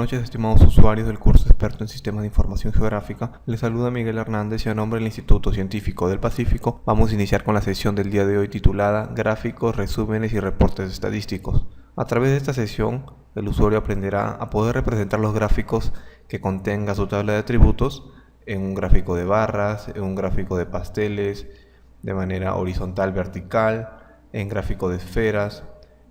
noches, estimados usuarios del curso experto en Sistemas de Información Geográfica. Les saluda Miguel Hernández y a nombre del Instituto Científico del Pacífico vamos a iniciar con la sesión del día de hoy titulada Gráficos, resúmenes y reportes estadísticos. A través de esta sesión, el usuario aprenderá a poder representar los gráficos que contenga su tabla de atributos en un gráfico de barras, en un gráfico de pasteles, de manera horizontal, vertical, en gráfico de esferas.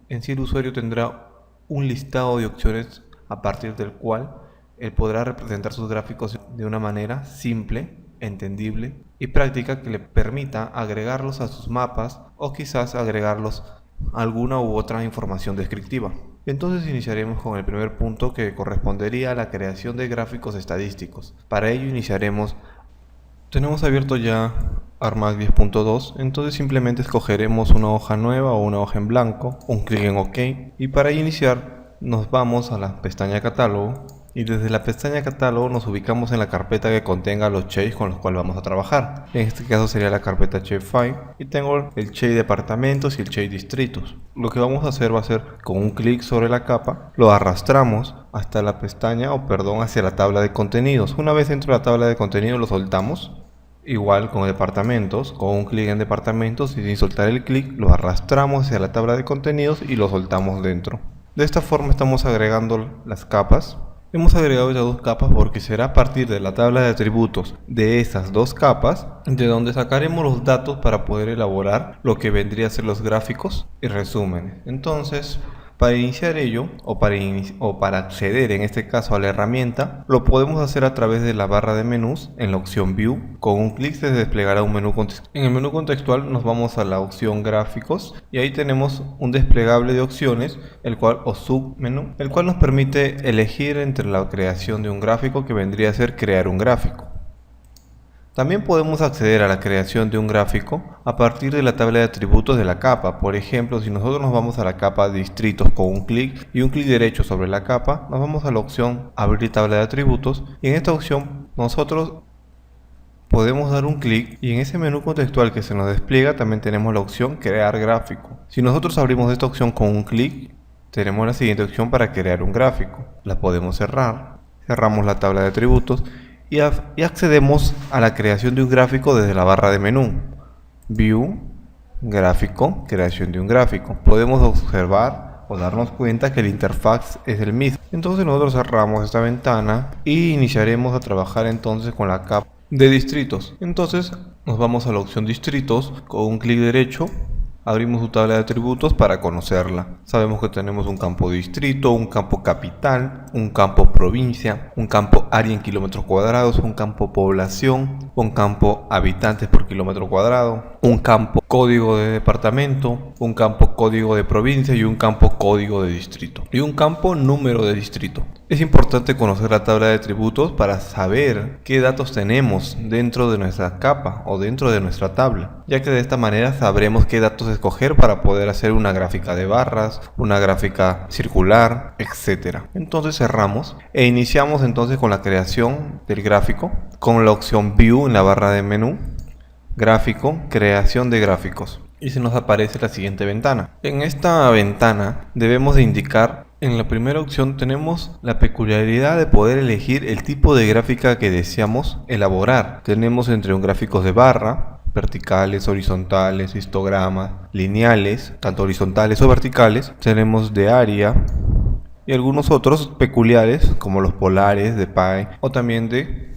En sí, el usuario tendrá un listado de opciones a partir del cual él podrá representar sus gráficos de una manera simple, entendible y práctica que le permita agregarlos a sus mapas o quizás agregarlos a alguna u otra información descriptiva. Entonces iniciaremos con el primer punto, que correspondería a la creación de gráficos estadísticos. Para ello tenemos abierto ya Armax 10.2, entonces simplemente escogeremos una hoja nueva o una hoja en blanco, un clic en OK, y para iniciar nos vamos a la pestaña Catálogo, y desde la pestaña Catálogo nos ubicamos en la carpeta que contenga los shapes con los cuales vamos a trabajar. En este caso sería la carpeta Shapefile, y tengo el shape departamentos y el shape distritos. Lo que vamos a hacer va a ser, con un clic sobre la capa, lo arrastramos hasta la pestaña, hacia la tabla de contenidos. Una vez dentro de la tabla de contenidos lo soltamos. Igual con departamentos, con un clic en departamentos y sin soltar el clic lo arrastramos hacia la tabla de contenidos y lo soltamos dentro. De esta forma estamos agregando las capas. Hemos agregado ya dos capas porque será a partir de la tabla de atributos de esas dos capas de donde sacaremos los datos para poder elaborar lo que vendría a ser los gráficos y resúmenes. Entonces, para iniciar ello, o para acceder en este caso a la herramienta, lo podemos hacer a través de la barra de menús en la opción View. Con un clic se desplegará un menú contextual. En el menú contextual nos vamos a la opción Gráficos y ahí tenemos un desplegable de opciones, o submenú, el cual nos permite elegir entre la creación de un gráfico, que vendría a ser crear un gráfico. También podemos acceder a la creación de un gráfico a partir de la tabla de atributos de la capa. Por ejemplo, si nosotros nos vamos a la capa distritos con un clic y un clic derecho sobre la capa, nos vamos a la opción abrir tabla de atributos, y en esta opción nosotros podemos dar un clic y en ese menú contextual que se nos despliega también tenemos la opción crear gráfico. Si nosotros abrimos esta opción con un clic, tenemos la siguiente opción para crear un gráfico. La podemos cerrar, cerramos la tabla de atributos y accedemos a la creación de un gráfico desde la barra de menú. View, Gráfico, creación de un gráfico. Podemos observar o darnos cuenta que la interfaz es el mismo. Entonces nosotros cerramos esta ventana y iniciaremos a trabajar entonces con la capa de distritos. Entonces nos vamos a la opción distritos, con un clic derecho abrimos su tabla de atributos para conocerla. Sabemos que tenemos un campo distrito, un campo capital, un campo provincia, un campo área en kilómetros cuadrados, un campo población, un campo habitantes por kilómetro cuadrado, un campo código de departamento, un campo código de provincia y un campo código de distrito, y un campo número de distrito. Es importante conocer la tabla de atributos para saber qué datos tenemos dentro de nuestra capa o dentro de nuestra tabla, ya que de esta manera sabremos qué datos escoger para poder hacer una gráfica de barras, una gráfica circular, etc. Entonces cerramos e iniciamos entonces con la creación del gráfico con la opción View en la barra de menú, Gráfico, creación de gráficos, y se nos aparece la siguiente ventana. En esta ventana debemos de indicar, en la primera opción tenemos la peculiaridad de poder elegir el tipo de gráfica que deseamos elaborar. Tenemos entre un gráficos de barra, verticales, horizontales, histogramas, lineales, tanto horizontales o verticales. Tenemos de área y algunos otros peculiares como los polares, de pie o también de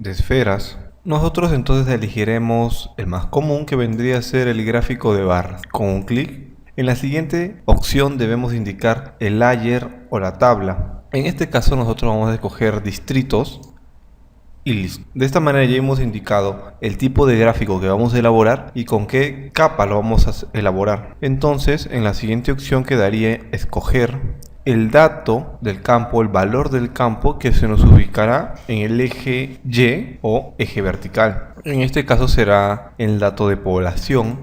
esferas. Nosotros entonces elegiremos el más común, que vendría a ser el gráfico de barras. Con un clic en la siguiente opción debemos indicar el layer o la tabla. En este caso nosotros vamos a escoger distritos y listo. De esta manera ya hemos indicado el tipo de gráfico que vamos a elaborar y con qué capa lo vamos a elaborar. Entonces en la siguiente opción quedaría escoger el dato del campo, el valor del campo, que se nos ubicará en el eje Y o eje vertical. En este caso será el dato de población,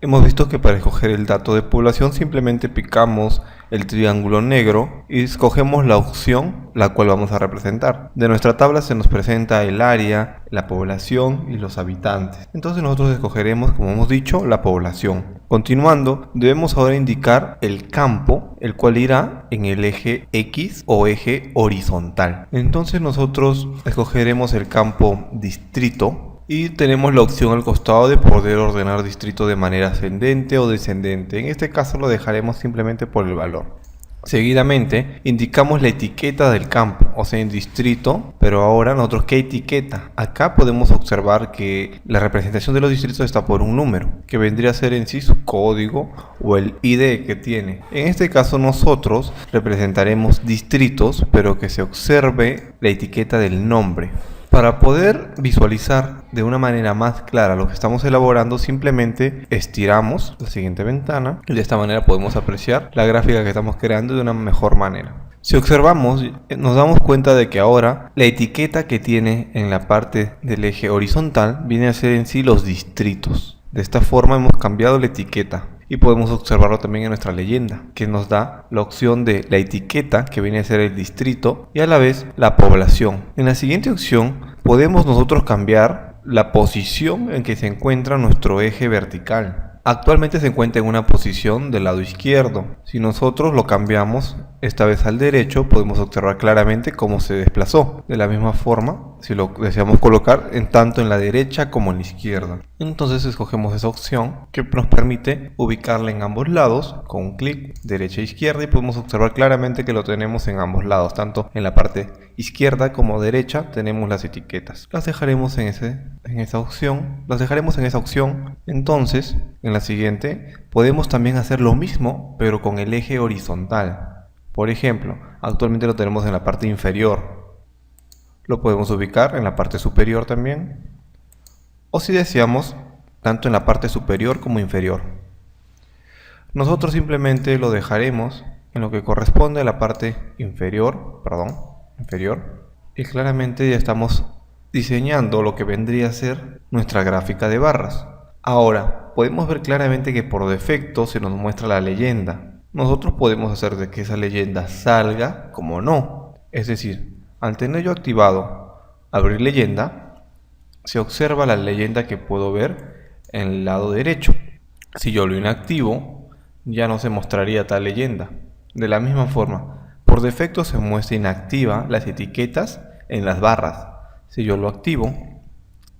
Hemos visto que para escoger el dato de población simplemente picamos el triángulo negro y escogemos la opción la cual vamos a representar. De nuestra tabla se nos presenta el área, la población y los habitantes. Entonces nosotros escogeremos, como hemos dicho, la población. Continuando, debemos ahora indicar el campo, el cual irá en el eje X o eje horizontal. Entonces nosotros escogeremos el campo distrito. Y tenemos la opción al costado de poder ordenar distrito de manera ascendente o descendente. En este caso lo dejaremos simplemente por el valor. Seguidamente indicamos la etiqueta del campo, o sea en distrito, pero ahora nosotros ¿qué etiqueta? Acá podemos observar que la representación de los distritos está por un número, que vendría a ser en sí su código o el ID que tiene. En este caso nosotros representaremos distritos, pero que se observe la etiqueta del nombre. Para poder visualizar de una manera más clara lo que estamos elaborando, simplemente estiramos la siguiente ventana y de esta manera podemos apreciar la gráfica que estamos creando de una mejor manera. Si observamos, nos damos cuenta de que ahora la etiqueta que tiene en la parte del eje horizontal viene a ser en sí los distritos. De esta forma hemos cambiado la etiqueta. Y podemos observarlo también en nuestra leyenda, que nos da la opción de la etiqueta, que viene a ser el distrito, y a la vez la población. En la siguiente opción podemos nosotros cambiar la posición en que se encuentra nuestro eje vertical. Actualmente se encuentra en una posición del lado izquierdo. Si nosotros lo cambiamos esta vez al derecho, podemos observar claramente cómo se desplazó. De la misma forma, si lo deseamos colocar tanto en la derecha como en la izquierda. Entonces escogemos esa opción que nos permite ubicarla en ambos lados con un clic derecha e izquierda, y podemos observar claramente que lo tenemos en ambos lados, tanto en la parte izquierda como derecha tenemos las etiquetas. Las dejaremos en esa opción. Entonces, en la siguiente podemos también hacer lo mismo, pero con el eje horizontal. Por ejemplo, actualmente lo tenemos en la parte inferior. Lo podemos ubicar en la parte superior también. O si deseamos, tanto en la parte superior como inferior. Nosotros simplemente lo dejaremos en lo que corresponde a la parte inferior. Y claramente ya estamos diseñando lo que vendría a ser nuestra gráfica de barras. Ahora, podemos ver claramente que por defecto se nos muestra la leyenda. Nosotros podemos hacer de que esa leyenda salga como no. Es decir, al tener yo activado abrir leyenda, se observa la leyenda que puedo ver en el lado derecho. Si yo lo inactivo, ya no se mostraría tal leyenda. De la misma forma, por defecto se muestra inactiva las etiquetas en las barras. Si yo lo activo,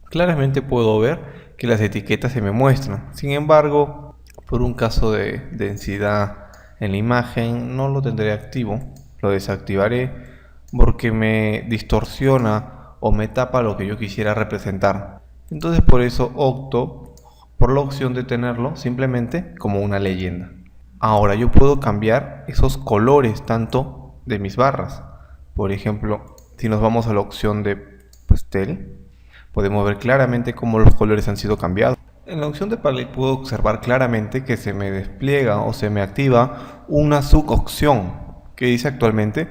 claramente puedo ver que las etiquetas se me muestran. Sin embargo, por un caso de densidad en la imagen, no lo tendré activo. Lo desactivaré porque me distorsiona o me tapa lo que yo quisiera representar. Entonces por eso opto por la opción de tenerlo simplemente como una leyenda. Ahora yo puedo cambiar esos colores tanto de mis barras. Por ejemplo, si nos vamos a la opción de pastel, podemos ver claramente cómo los colores han sido cambiados. En la opción de palette puedo observar claramente que se me despliega o se me activa una subopción que dice actualmente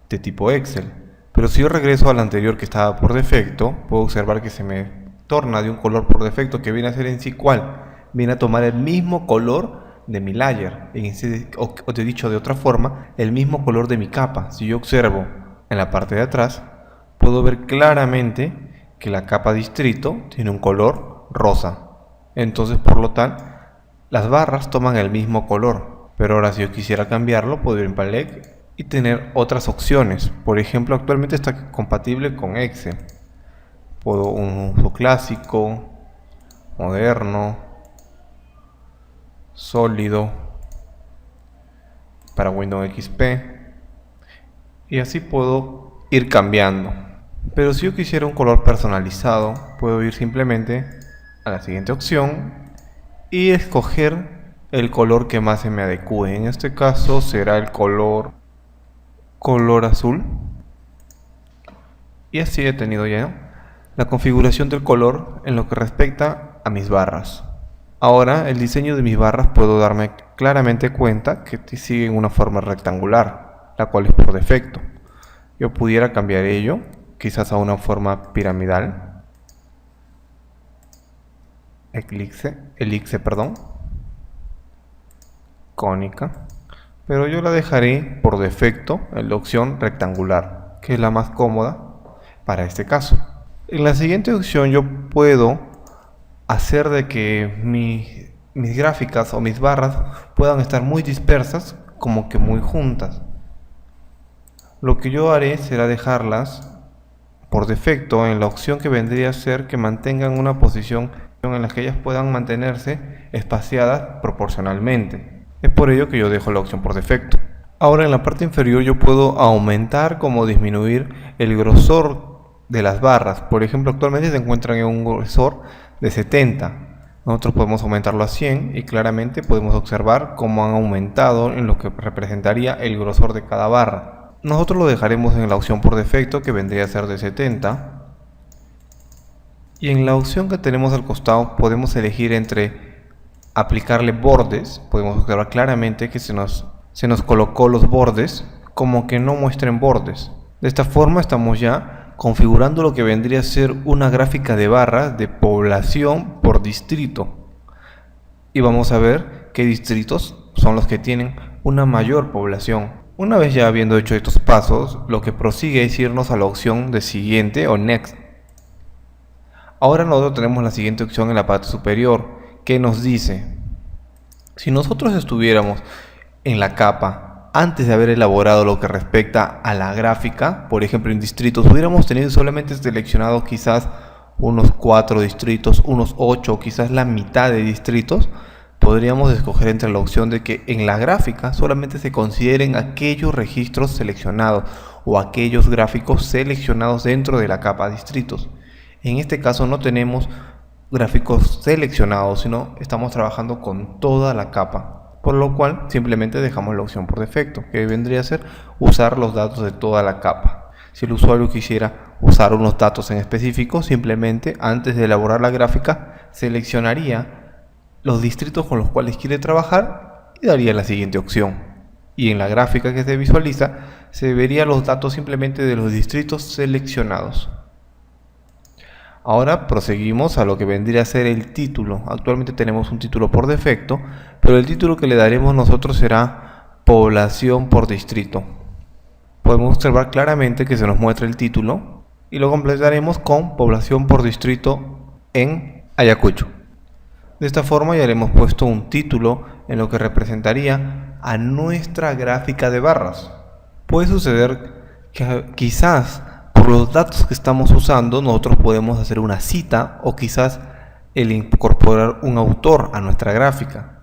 de tipo Excel. Pero si yo regreso al anterior que estaba por defecto, puedo observar que se me torna de un color por defecto que viene a ser en sí cual. Viene a tomar el mismo color de mi layer, o te he dicho de otra forma, el mismo color de mi capa. Si yo observo en la parte de atrás, puedo ver claramente que la capa distrito tiene un color rosa. Entonces, por lo tanto, las barras toman el mismo color. Pero ahora si yo quisiera cambiarlo, puedo ir en Palette y tener otras opciones. Por ejemplo, actualmente está compatible con Excel. Puedo un uso clásico, moderno, sólido, para Windows XP. Y así puedo ir cambiando. Pero si yo quisiera un color personalizado, puedo ir simplemente a la siguiente opción y escoger el color que más se me adecue. En este caso será el color azul. Y así he tenido ya la configuración del color en lo que respecta a mis barras. Ahora el diseño de mis barras puedo darme claramente cuenta que siguen una forma rectangular, la cual es por defecto. Yo pudiera cambiar ello quizás a una forma piramidal, elipse, perdón. cónica, pero yo la dejaré por defecto en la opción rectangular, que es la más cómoda para este caso. En la siguiente opción yo puedo hacer de que mis gráficas o mis barras puedan estar muy dispersas, como que muy juntas. Lo que yo haré será dejarlas por defecto en la opción que vendría a ser que mantengan una posición en la que ellas puedan mantenerse espaciadas proporcionalmente. Es por ello que yo dejo la opción por defecto. Ahora en la parte inferior yo puedo aumentar como disminuir el grosor de las barras. Por ejemplo, actualmente se encuentran en un grosor de 70. Nosotros podemos aumentarlo a 100 y claramente podemos observar cómo han aumentado en lo que representaría el grosor de cada barra. Nosotros lo dejaremos en la opción por defecto, que vendría a ser de 70. Y en la opción que tenemos al costado podemos elegir entre aplicarle bordes. Podemos observar claramente que se nos colocó los bordes como que no muestren bordes. De esta forma estamos ya configurando lo que vendría a ser una gráfica de barras de población por distrito. Y vamos a ver qué distritos son los que tienen una mayor población. Una vez ya habiendo hecho estos pasos, lo que prosigue es irnos a la opción de siguiente o next. Ahora nosotros tenemos la siguiente opción en la parte superior, que nos dice: si nosotros estuviéramos en la capa antes de haber elaborado lo que respecta a la gráfica, por ejemplo en distritos, hubiéramos tenido solamente seleccionado quizás unos 4 distritos, unos 8 o quizás la mitad de distritos, podríamos escoger entre la opción de que en la gráfica solamente se consideren aquellos registros seleccionados o aquellos gráficos seleccionados dentro de la capa distritos. En este caso no tenemos gráficos seleccionados, sino estamos trabajando con toda la capa, por lo cual simplemente dejamos la opción por defecto, que vendría a ser usar los datos de toda la capa. Si el usuario quisiera usar unos datos en específico, simplemente antes de elaborar la gráfica seleccionaría los distritos con los cuales quiere trabajar y daría la siguiente opción. Y en la gráfica que se visualiza se verían los datos simplemente de los distritos seleccionados. Ahora proseguimos a lo que vendría a ser el título. Actualmente tenemos un título por defecto, pero el título que le daremos nosotros será población por distrito. Podemos observar claramente que se nos muestra el título y lo completaremos con población por distrito en Ayacucho. De esta forma ya le hemos puesto un título en lo que representaría a nuestra gráfica de barras. Puede suceder que quizás por los datos que estamos usando nosotros podemos hacer una cita o quizás el incorporar un autor a nuestra gráfica.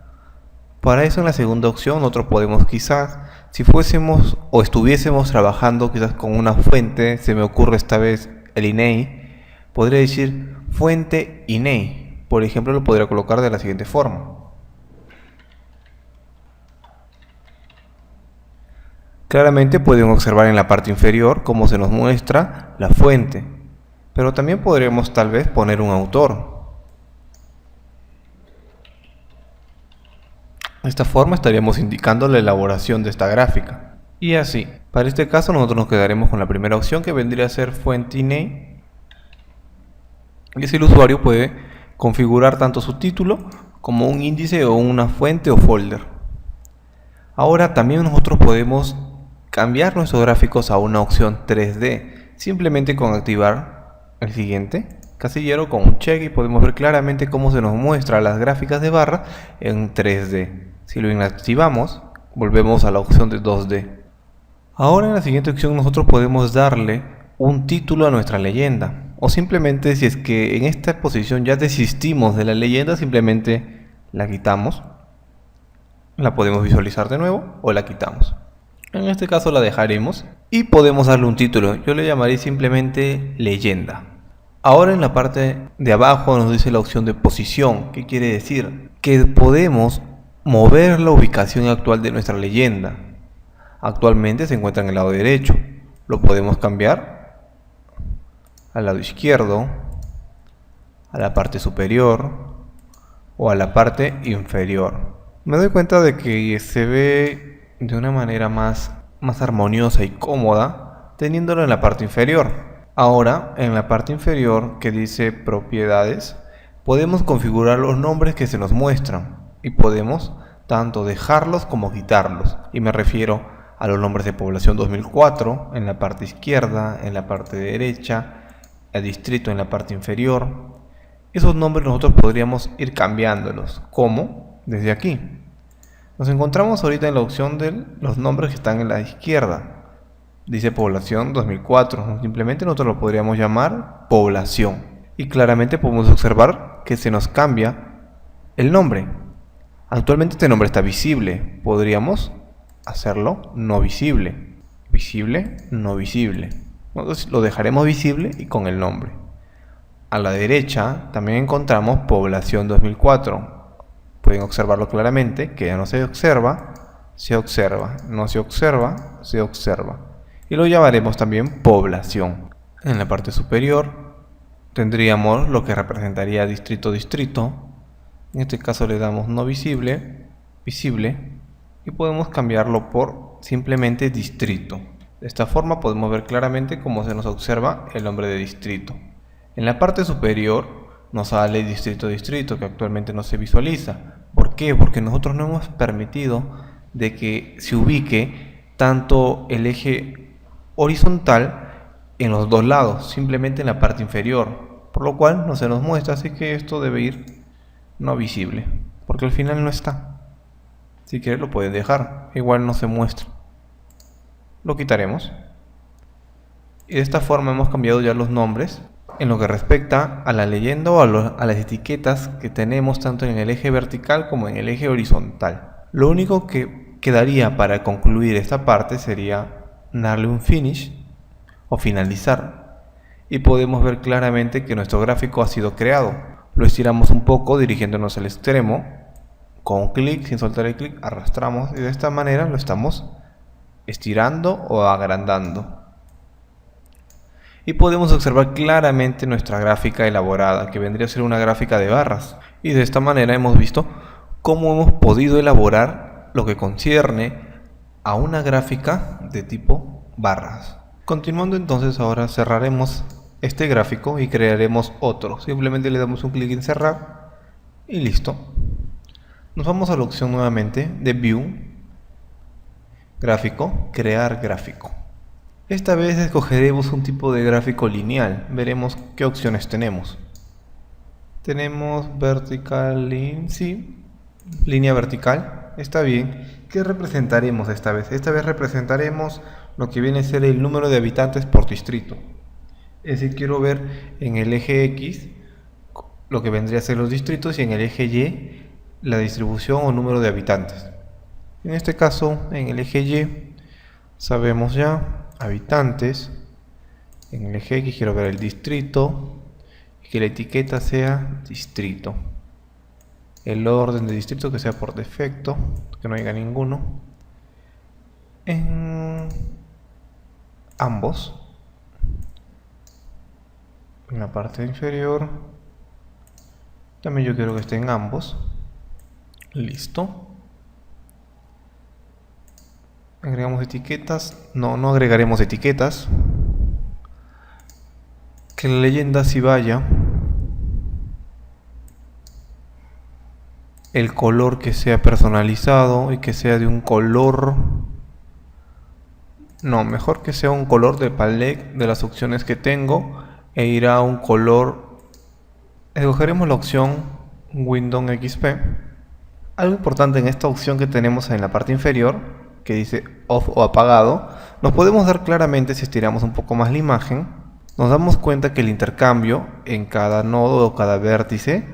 Para eso en la segunda opción nosotros podemos quizás, si fuésemos o estuviésemos trabajando quizás con una fuente, se me ocurre esta vez el INEI, podría decir fuente INEI. Por ejemplo, lo podría colocar de la siguiente forma. Claramente pueden observar en la parte inferior cómo se nos muestra la fuente, pero también podríamos tal vez poner un autor. De esta forma estaríamos indicando la elaboración de esta gráfica. Y así, para este caso nosotros nos quedaremos con la primera opción, que vendría a ser fuente INEI. Y así el usuario puede configurar tanto su título como un índice o una fuente o folder. Ahora también nosotros podemos cambiar nuestros gráficos a una opción 3D, simplemente con activar el siguiente casillero con un check y podemos ver claramente cómo se nos muestra las gráficas de barra en 3D. Si lo inactivamos, volvemos a la opción de 2D. Ahora en la siguiente opción nosotros podemos darle un título a nuestra leyenda, o simplemente si es que en esta posición ya desistimos de la leyenda, simplemente la quitamos, la podemos visualizar de nuevo o la quitamos. En este caso la dejaremos y podemos darle un título. Yo le llamaré simplemente leyenda. Ahora en la parte de abajo nos dice la opción de posición. ¿Qué quiere decir? Que podemos mover la ubicación actual de nuestra leyenda. Actualmente se encuentra en el lado derecho. Lo podemos cambiar al lado izquierdo, a la parte superior o a la parte inferior. Me doy cuenta de que se ve de una manera más armoniosa y cómoda teniéndolo en la parte inferior. Ahora en la parte inferior que dice propiedades podemos configurar los nombres que se nos muestran y podemos tanto dejarlos como quitarlos. Y me refiero a los nombres de población 2004 en la parte izquierda, en la parte derecha, el distrito en la parte inferior. Esos nombres nosotros podríamos ir cambiándolos. ¿Cómo? Desde aquí. Nos encontramos ahorita en la opción de los nombres que están en la izquierda. Dice población 2004. Simplemente nosotros lo podríamos llamar población. Y claramente podemos observar que se nos cambia el nombre. Actualmente este nombre está visible. Podríamos hacerlo no visible. Visible, no visible. Entonces lo dejaremos visible y con el nombre. A la derecha también encontramos población 2004. Pueden observarlo claramente, que ya no se observa, no se observa, se observa. Y lo llamaremos también población. En la parte superior tendríamos lo que representaría distrito. En este caso le damos no visible, visible, y podemos cambiarlo por simplemente distrito. De esta forma podemos ver claramente cómo se nos observa el nombre de distrito. En la parte superior nos sale distrito, que actualmente no se visualiza. ¿Por qué? Porque nosotros no hemos permitido de que se ubique tanto el eje horizontal en los dos lados, simplemente en la parte inferior, por lo cual no se nos muestra, así que esto debe ir no visible, porque al final no está. Si quieres lo puedes dejar, igual no se muestra. Lo quitaremos. Y de esta forma hemos cambiado ya los nombres en lo que respecta a la leyenda o a las etiquetas que tenemos tanto en el eje vertical como en el eje horizontal. Lo único que quedaría para concluir esta parte sería darle un finish o finalizar, y podemos ver claramente que nuestro gráfico ha sido creado. Lo estiramos un poco dirigiéndonos al extremo, con un clic, sin soltar el clic, arrastramos y de esta manera lo estamos estirando o agrandando. Y podemos observar claramente nuestra gráfica elaborada, que vendría a ser una gráfica de barras. Y de esta manera hemos visto cómo hemos podido elaborar lo que concierne a una gráfica de tipo barras. Continuando entonces, ahora cerraremos este gráfico y crearemos otro. Simplemente le damos un clic en cerrar y listo. Nos vamos a la opción nuevamente de View, Gráfico, Crear Gráfico. Esta vez escogeremos un tipo de gráfico lineal. Veremos qué opciones tenemos. Tenemos vertical, sí, línea vertical. Está bien. ¿Qué representaremos esta vez? Esta vez representaremos lo que viene a ser el número de habitantes por distrito. Es decir, quiero ver en el eje X lo que vendría a ser los distritos y en el eje Y la distribución o número de habitantes. En este caso, en el eje Y sabemos ya habitantes. En el eje X quiero ver el distrito y que la etiqueta sea distrito. El orden de distrito que sea por defecto, que no haya ninguno. En ambos. En la parte inferior también yo quiero que esté en ambos. Listo. Agregamos etiquetas. No agregaremos etiquetas. Que la leyenda sí vaya. El color que sea personalizado y que sea de un color. No, mejor que sea un color de palette de las opciones que tengo e irá a un color. Escogeremos la opción Windows XP. Algo importante en esta opción que tenemos en la parte inferior, que dice off o apagado, nos podemos dar claramente si estiramos un poco más la imagen. Nos damos cuenta que el intercambio en cada nodo o cada vértice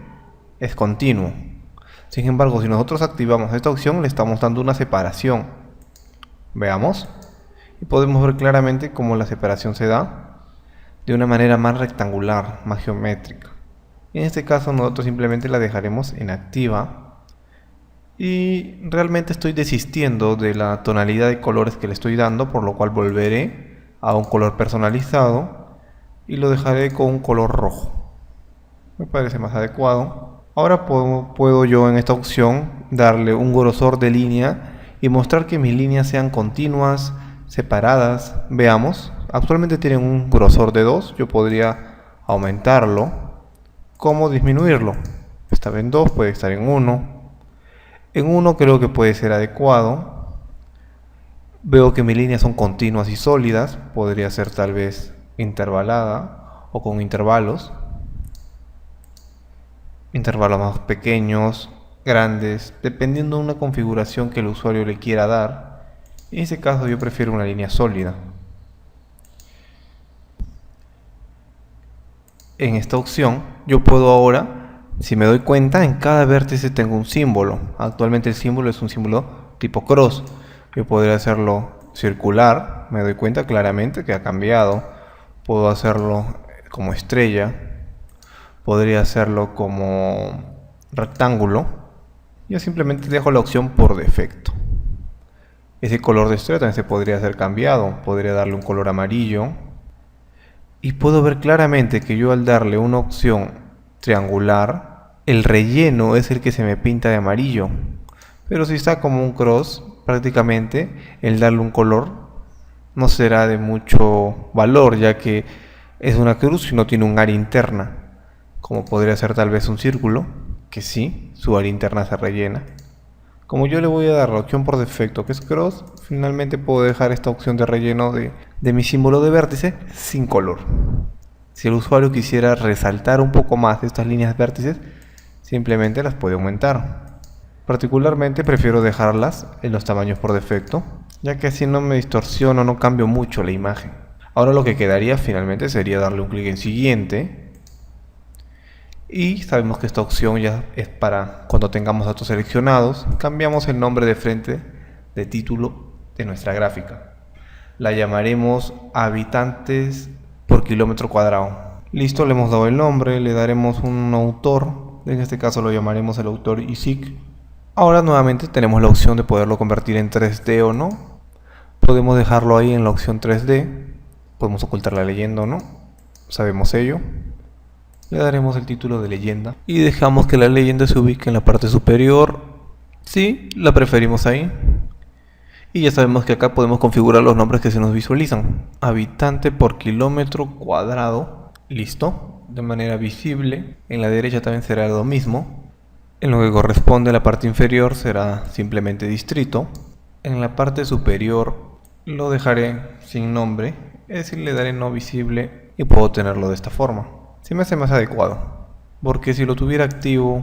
es continuo. Sin embargo, si nosotros activamos esta opción, le estamos dando una separación. Veamos. Y podemos ver claramente cómo la separación se da de una manera más rectangular, más geométrica. En este caso nosotros simplemente la dejaremos en activa. Y realmente estoy desistiendo de la tonalidad de colores que le estoy dando, por lo cual volveré a un color personalizado y lo dejaré con un color rojo. Me parece más adecuado. Ahora puedo yo en esta opción darle un grosor de línea y mostrar que mis líneas sean continuas, separadas. Veamos, actualmente tienen un grosor de 2, yo podría aumentarlo. ¿Cómo disminuirlo? Estaba en 2, puede estar en 1. En uno creo que puede ser adecuado. Veo que mis líneas son continuas y sólidas. Podría ser tal vez intervalada o con intervalos. Intervalos más pequeños, grandes, dependiendo de una configuración que el usuario le quiera dar. En ese caso yo prefiero una línea sólida. En esta opción yo puedo ahora, si me doy cuenta, en cada vértice tengo un símbolo. Actualmente el símbolo es un símbolo tipo cross. Yo podría hacerlo circular, me doy cuenta claramente que ha cambiado. Puedo hacerlo como estrella, podría hacerlo como rectángulo. Yo simplemente dejo la opción por defecto. Ese color de estrella también se podría hacer cambiado, podría darle un color amarillo. Y puedo ver claramente que yo al darle una opción triangular, el relleno es el que se me pinta de amarillo. Pero si está como un cross, prácticamente el darle un color no será de mucho valor, ya que es una cruz y no tiene un área interna, como podría ser tal vez un círculo, que sí, su área interna se rellena. Como yo le voy a dar la opción por defecto que es cross, finalmente puedo dejar esta opción de relleno de mi símbolo de vértice sin color. Si el usuario quisiera resaltar un poco más estas líneas vértices, simplemente las puede aumentar. Particularmente prefiero dejarlas en los tamaños por defecto, ya que así no me distorsiono, no cambio mucho la imagen. Ahora lo que quedaría finalmente sería darle un clic en siguiente. Y sabemos que esta opción ya es para cuando tengamos datos seleccionados. Cambiamos el nombre de frente de título de nuestra gráfica. La llamaremos habitantes por kilómetro cuadrado. Listo, le hemos dado el nombre, le daremos un autor. En este caso lo llamaremos el autor ISIC. Ahora nuevamente tenemos la opción de poderlo convertir en 3D o no. Podemos dejarlo ahí en la opción 3D. Podemos ocultar la leyenda o no. Sabemos ello. Le daremos el título de leyenda y dejamos que la leyenda se ubique en la parte superior. Sí, la preferimos ahí. Y ya sabemos que acá podemos configurar los nombres que se nos visualizan. Habitante por kilómetro cuadrado. Listo. De manera visible. En la derecha también será lo mismo. En lo que corresponde a la parte inferior será simplemente distrito. En la parte superior lo dejaré sin nombre. Es decir, le daré no visible y puedo tenerlo de esta forma. Se me hace más adecuado, porque si lo tuviera activo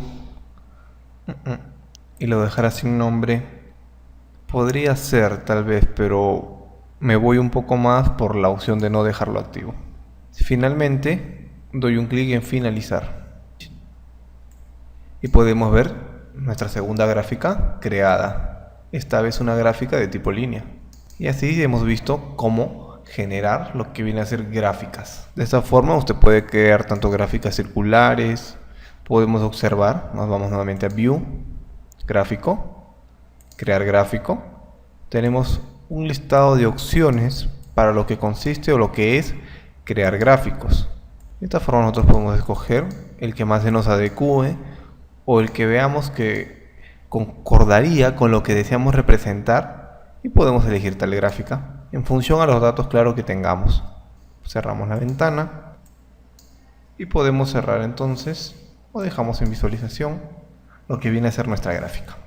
y lo dejara sin nombre, podría ser tal vez, pero me voy un poco más por la opción de no dejarlo activo. Finalmente doy un clic en finalizar y podemos ver nuestra segunda gráfica creada, esta vez una gráfica de tipo línea. Y así hemos visto cómo generar lo que viene a ser gráficas. De esta forma usted puede crear tanto gráficas circulares. Podemos observar, nos vamos nuevamente a View, Gráfico, Crear gráfico. Tenemos un listado de opciones para lo que consiste o lo que es crear gráficos. De esta forma nosotros podemos escoger el que más se nos adecue o el que veamos que concordaría con lo que deseamos representar y podemos elegir tal gráfica en función a los datos claros que tengamos. Cerramos la ventana y podemos cerrar entonces o dejamos en visualización lo que viene a ser nuestra gráfica.